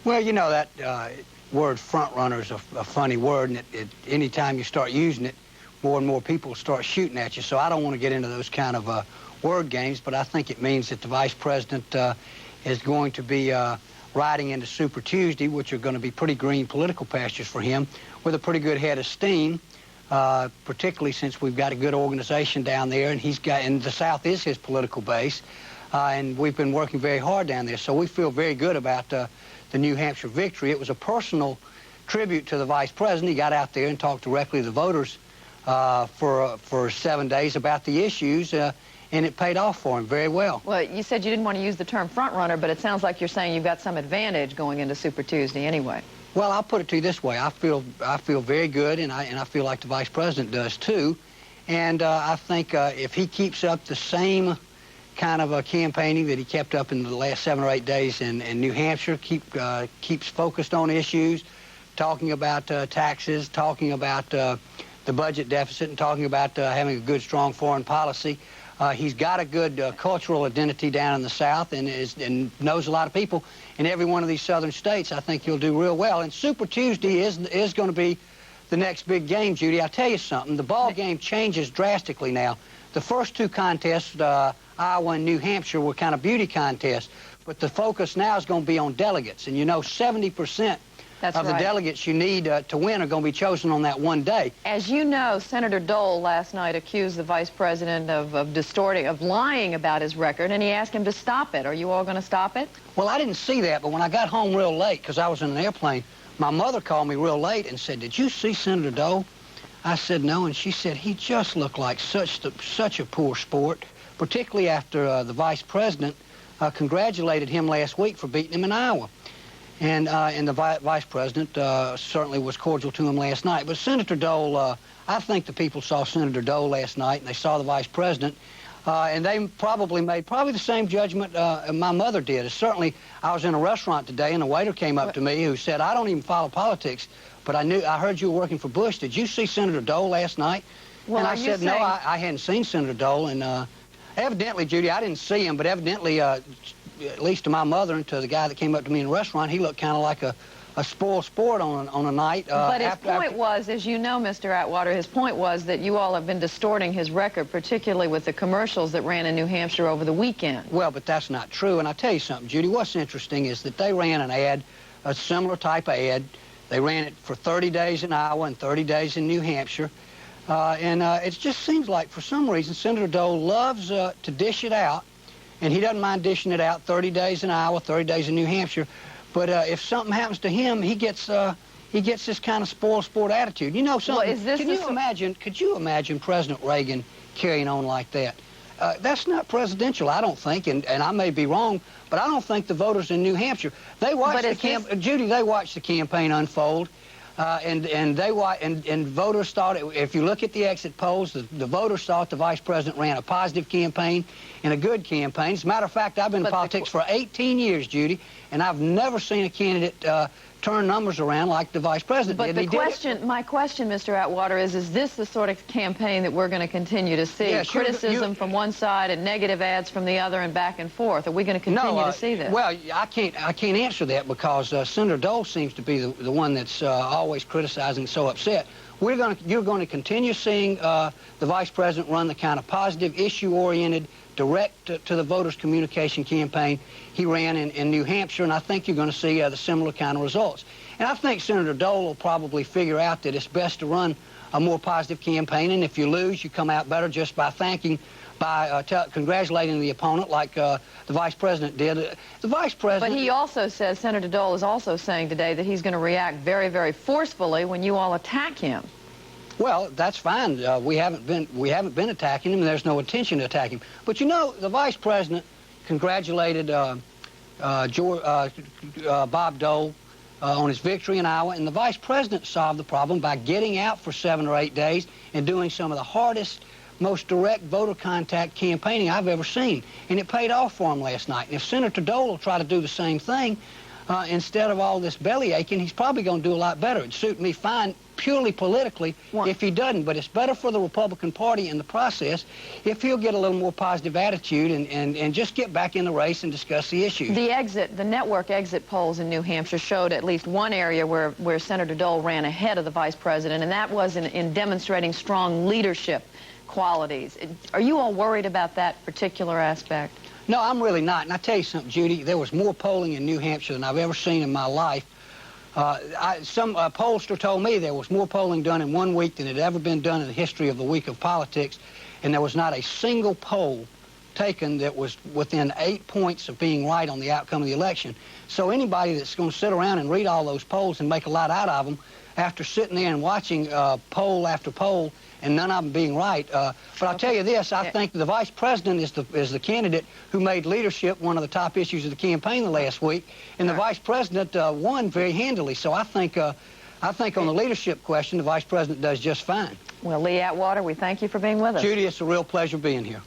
Well, you know, that word front runner is a funny word, and anytime you start using it, more and more people start shooting at you. So I don't want to get into those kind of word games, but I think it means that the Vice President is going to be riding into Super Tuesday, which are going to be pretty green political pastures for him, with a pretty good head of steam, particularly since we've got a good organization down there, and the South is his political base, and we've been working very hard down there. So we feel very good about the New Hampshire victory. It was a personal tribute to the Vice President. He got out there and talked directly to the voters for 7 days about the issues, and it paid off for him very well. Well, you said you didn't want to use the term front runner, but it sounds like you're saying you've got some advantage going into Super Tuesday anyway. Well, I'll put it to you this way. I feel very good, and I feel like the Vice President does too. And I think if he keeps up the same kind of campaigning that he kept up in the last 7 or 8 days in New Hampshire, keeps focused on issues, talking about taxes, talking about the budget deficit, and talking about having a good, strong foreign policy. He's got a good cultural identity down in the South and knows a lot of people in every one of these southern states. I think he'll do real well. And Super Tuesday is going to be the next big game, Judy. I'll tell you something. The ball game changes drastically now. The first two contests, Iowa and New Hampshire, were kind of beauty contests. But the focus now is going to be on delegates. And you know 70% of the delegates you need to win are going to be chosen on that one day. As you know, Senator Dole last night accused the Vice President of lying about his record, and he asked him to stop it. Are you all going to stop it? Well, I didn't see that, but when I got home real late, because I was in an airplane, my mother called me real late and said, "Did you see Senator Dole?" I said, "No," and she said, "He just looked like such a poor sport," particularly after the Vice President congratulated him last week for beating him in Iowa. And the Vice President certainly was cordial to him last night. But Senator Dole, I think the people saw Senator Dole last night, and they saw the Vice President, and they probably made the same judgment my mother did. Certainly, I was in a restaurant today, and a waiter came up to me who said, "I don't even follow politics, but I heard you were working for Bush. Did you see Senator Dole last night?" Well, and I said, "No, I hadn't seen Senator Dole." And evidently, Judy, I didn't see him, but evidently, at least to my mother and to the guy that came up to me in the restaurant, he looked kind of like a spoiled sport on a night. But his point was, as you know, Mr. Atwater, his point was that you all have been distorting his record, particularly with the commercials that ran in New Hampshire over the weekend. Well, but that's not true. And I'll tell you something, Judy, what's interesting is that they ran an ad, a similar type of ad. They ran it for 30 days in Iowa and 30 days in New Hampshire. And it just seems like, for some reason, Senator Dole loves to dish it out. And he doesn't mind dishing it out 30 days in Iowa, 30 days in New Hampshire. But if something happens to him, he gets this kind of spoiled sport attitude. You know something? Well, could you imagine President Reagan carrying on like that? That's not presidential, I don't think, and I may be wrong, but I don't think the voters in New Hampshire, they watched Judy, they watched the campaign unfold. And voters thought, if you look at the exit polls, the voters thought the Vice President ran a positive campaign and a good campaign. As a matter of fact, I've been in politics for 18 years, Judy, and I've never seen a candidate turn numbers around like the Vice President did. But my question, Mr. Atwater, is this the sort of campaign that we're going to continue to see? Yeah, criticism from one side and negative ads from the other and back and forth. Are we going to continue to see this? Well, I can't answer that because Senator Dole seems to be the one that's always criticizing, so upset. You're going to continue seeing the Vice President run the kind of positive, issue-oriented, direct to the voters communication campaign he ran in New Hampshire, and I think you're going to see the similar kind of results. And I think Senator Dole will probably figure out that it's best to run a more positive campaign, and if you lose, you come out better just by congratulating the opponent like the Vice President did. The Vice President... But he also says, Senator Dole is also saying today that he's going to react very, very forcefully when you all attack him. Well, that's fine. We haven't been attacking him, and there's no intention to attack him. But you know, the Vice President congratulated Bob Dole on his victory in Iowa, and the Vice President solved the problem by getting out for 7 or 8 days and doing some of the hardest, most direct voter contact campaigning I've ever seen. And it paid off for him last night. And if Senator Dole will try to do the same thing, instead of all this belly aching, he's probably going to do a lot better. It'd suit me fine purely politically if he doesn't, but it's better for the Republican Party in the process if he'll get a little more positive attitude and just get back in the race and discuss the issues. The network exit polls in New Hampshire showed at least one area where Senator Dole ran ahead of the vice president, and that was in demonstrating strong leadership qualities. Are you all worried about that particular aspect? No, I'm really not. And I tell you something, Judy, there was more polling in New Hampshire than I've ever seen in my life. Some pollster told me there was more polling done in 1 week than had ever been done in the history of the week of politics, and there was not a single poll taken that was within 8 points of being right on the outcome of the election. So anybody that's going to sit around and read all those polls and make a lot out of them after sitting there and watching poll after poll and none of them being right. But I'll tell you this, I think the vice president is the candidate who made leadership one of the top issues of the campaign the last week, and the vice president won very handily. So I think on the leadership question, the vice president does just fine. Well, Lee Atwater, we thank you for being with us. Judy, it's a real pleasure being here.